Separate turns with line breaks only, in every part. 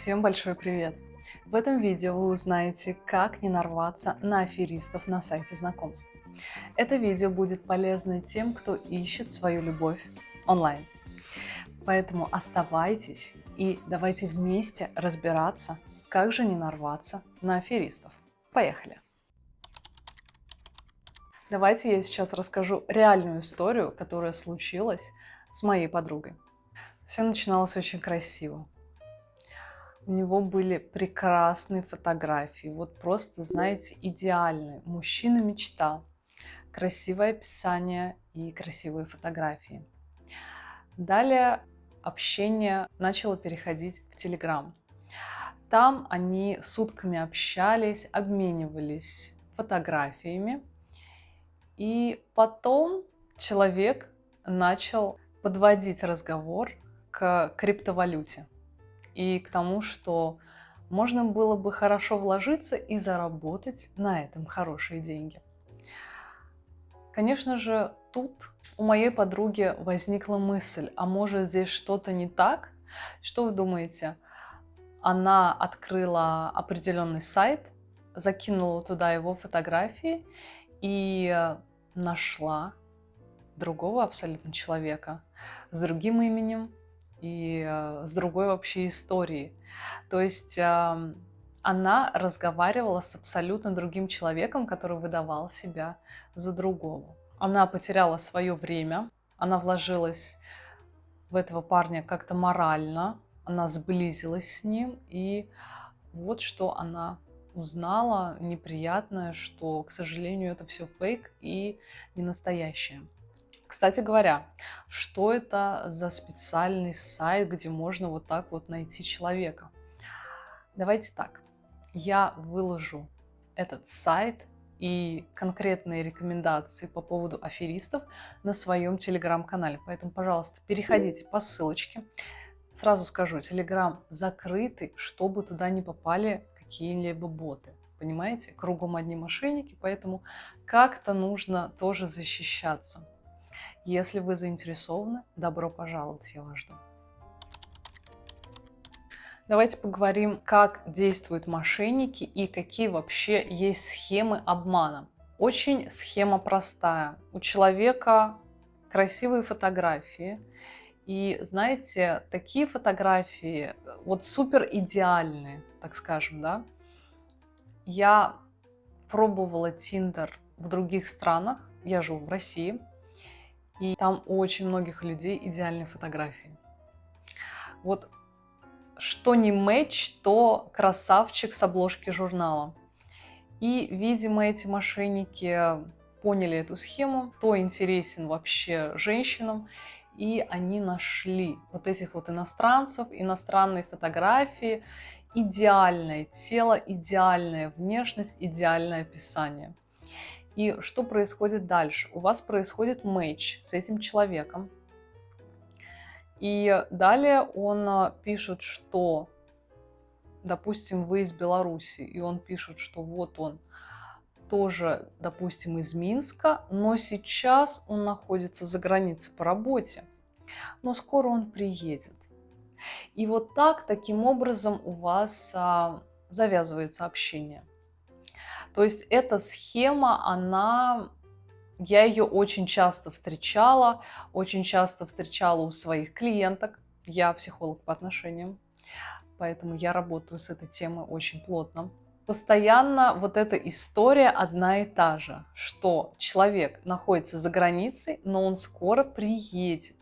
Всем большой привет! В этом видео вы узнаете, как не нарваться на аферистов на сайте знакомств. Это видео будет полезно тем, кто ищет свою любовь онлайн. Поэтому оставайтесь и давайте вместе разбираться, как же не нарваться на аферистов. Поехали! Давайте я сейчас расскажу реальную историю, которая случилась с моей подругой. Все начиналось очень красиво. У него были прекрасные фотографии, вот просто, знаете, идеальные. Мужчина-мечта, красивое описание и красивые фотографии. Далее общение начало переходить в Telegram. Там они сутками общались, обменивались фотографиями. И потом человек начал подводить разговор к криптовалюте и к тому, что можно было бы хорошо вложиться и заработать на этом хорошие деньги. Конечно же, тут у моей подруги возникла мысль, а может здесь что-то не так? Что вы думаете? Она открыла определенный сайт, закинула туда его фотографии и нашла другого абсолютно человека с другим именем и с другой вообще историей. То есть она разговаривала с абсолютно другим человеком, который выдавал себя за другого. Она потеряла свое время, она вложилась в этого парня как-то морально, она сблизилась с ним, и вот что она узнала неприятное, что, к сожалению, это все фейк и не настоящее. Кстати говоря, что это за специальный сайт, где можно вот так вот найти человека? Давайте так, я выложу этот сайт и конкретные рекомендации по поводу аферистов на своем телеграм-канале. Поэтому, пожалуйста, переходите по ссылочке. Сразу скажу, телеграм закрытый, чтобы туда не попали какие-либо боты. Понимаете? Кругом одни мошенники, поэтому как-то нужно тоже защищаться. Если вы заинтересованы, добро пожаловать, я вас жду. Давайте поговорим, как действуют мошенники и какие вообще есть схемы обмана. Очень схема простая. У человека красивые фотографии. И знаете, такие фотографии вот супер идеальные, так скажем, да. Я пробовала Tinder в других странах, я живу в России. И там у очень многих людей идеальные фотографии. Вот что не мэч, то красавчик с обложки журнала. И, видимо, эти мошенники поняли эту схему, кто интересен вообще женщинам, и они нашли вот этих вот иностранцев, иностранные фотографии, идеальное тело, идеальная внешность, идеальное описание. И что происходит дальше? У вас происходит матч с этим человеком. И далее он пишет, что, допустим, вы из Беларуси, и он пишет, что вот он тоже, допустим, из Минска, но сейчас он находится за границей по работе, но скоро он приедет. И вот таким образом у вас завязывается общение. То есть эта схема, я ее очень часто встречала у своих клиенток. Я психолог по отношениям, поэтому я работаю с этой темой очень плотно. Постоянно вот эта история одна и та же, что человек находится за границей, но он скоро приедет.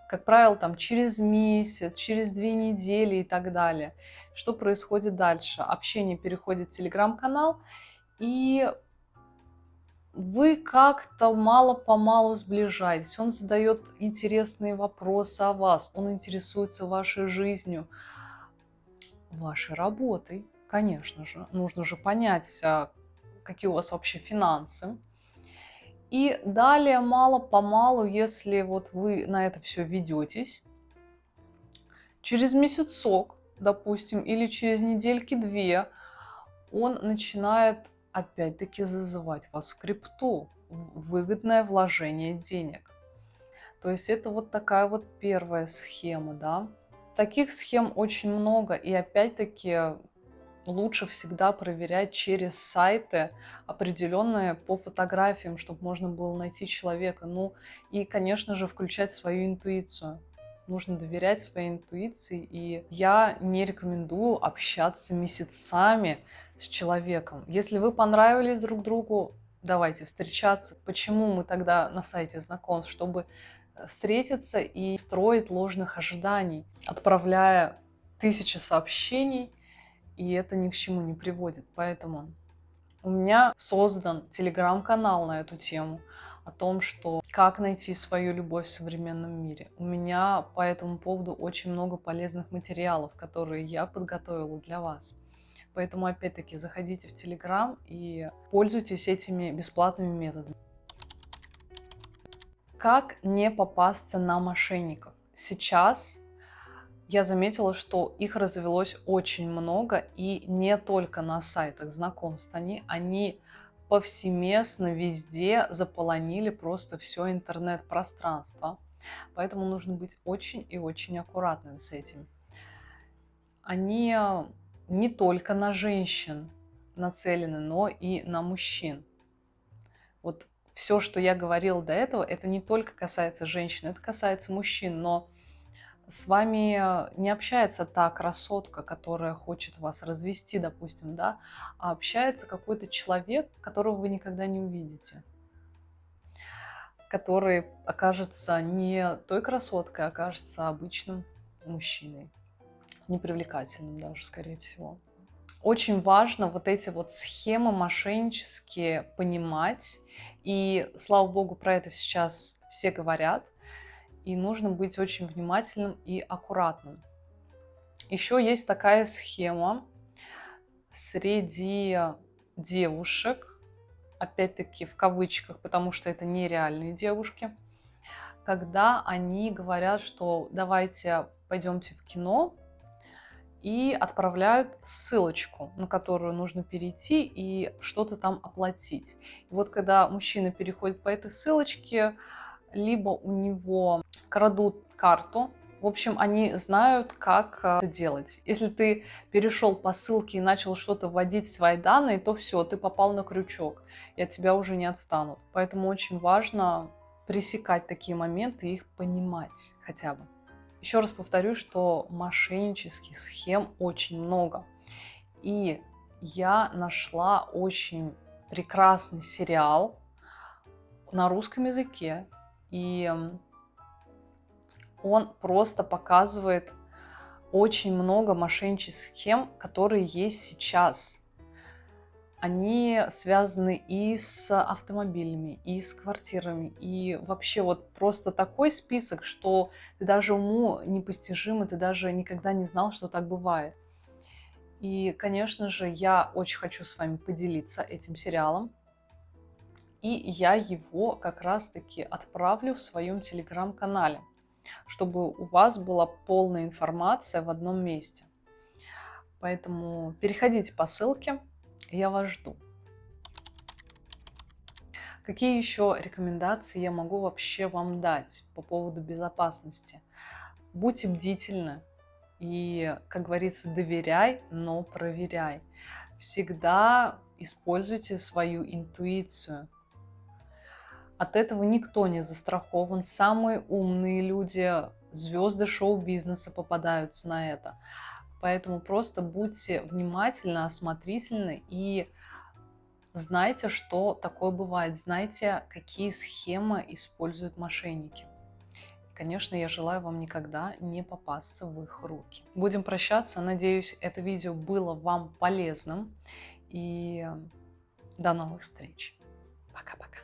Как правило, там через месяц, через 2 недели и так далее. Что происходит дальше? Общение переходит в телеграм-канал, и вы как-то мало-помалу сближаетесь. Он задает интересные вопросы о вас, он интересуется вашей жизнью, вашей работой, конечно же. Нужно же понять, какие у вас вообще финансы. И далее мало-помалу, если вот вы на это все ведетесь, через месяцок, допустим, или через недельки-две, он начинает опять-таки зазывать вас в крипту, в выгодное вложение денег. То есть это вот такая вот первая схема, да. Таких схем очень много, и опять-таки лучше всегда проверять через сайты определенные по фотографиям, чтобы можно было найти человека. Ну и, конечно же, включать свою интуицию. Нужно доверять своей интуиции, и я не рекомендую общаться месяцами с человеком. Если вы понравились друг другу, давайте встречаться. Почему мы тогда на сайте знакомств? Чтобы встретиться и строить ложных ожиданий, отправляя тысячи сообщений, и это ни к чему не приводит. Поэтому у меня создан телеграм-канал на эту тему, о том, что как найти свою любовь в современном мире. У меня по этому поводу очень много полезных материалов, которые я подготовила для вас. Поэтому, опять-таки, заходите в Телеграм и пользуйтесь этими бесплатными методами. Как не попасться на мошенников? Сейчас я заметила, что их развелось очень много, и не только на сайтах знакомств. Они повсеместно везде заполонили просто все интернет-пространство. Поэтому нужно быть очень и очень аккуратными с этим. Они не только на женщин нацелены, но и на мужчин. Вот все, что я говорила до этого, это не только касается женщин, это касается мужчин, но с вами не общается та красотка, которая хочет вас развести, допустим, да, а общается какой-то человек, которого вы никогда не увидите, который окажется не той красоткой, а окажется обычным мужчиной, непривлекательным даже, скорее всего. Очень важно вот эти вот схемы мошеннические понимать, и, слава богу, про это сейчас все говорят, и нужно быть очень внимательным и аккуратным. Еще есть такая схема среди девушек, опять-таки в кавычках, потому что это нереальные девушки, когда они говорят, что давайте пойдемте в кино, и отправляют ссылочку, на которую нужно перейти и что-то там оплатить. И вот когда мужчина переходит по этой ссылочке, либо у него крадут карту, в общем, они знают, как это делать. Если ты перешел по ссылке и начал что-то вводить свои данные, то все, ты попал на крючок, и от тебя уже не отстанут. Поэтому очень важно пресекать такие моменты и их понимать хотя бы. Еще раз повторю, что мошеннических схем очень много. И я нашла очень прекрасный сериал на русском языке. И он просто показывает очень много мошеннических схем, которые есть сейчас. Они связаны и с автомобилями, и с квартирами, и вообще вот просто такой список, что ты даже уму непостижимо, ты даже никогда не знал, что так бывает. И, конечно же, я очень хочу с вами поделиться этим сериалом, и я его как раз-таки отправлю в своем телеграм-канале, чтобы у вас была полная информация в одном месте. Поэтому переходите по ссылке. Я вас жду. Какие еще рекомендации я могу вообще вам дать по поводу безопасности? Будьте бдительны и, как говорится, доверяй, но проверяй. Всегда используйте свою интуицию. От этого никто не застрахован. Самые умные люди, звезды шоу-бизнеса попадаются на это. Поэтому просто будьте внимательны, осмотрительны и знайте, что такое бывает. Знайте, какие схемы используют мошенники. Конечно, я желаю вам никогда не попасться в их руки. Будем прощаться. Надеюсь, это видео было вам полезным. И до новых встреч. Пока-пока.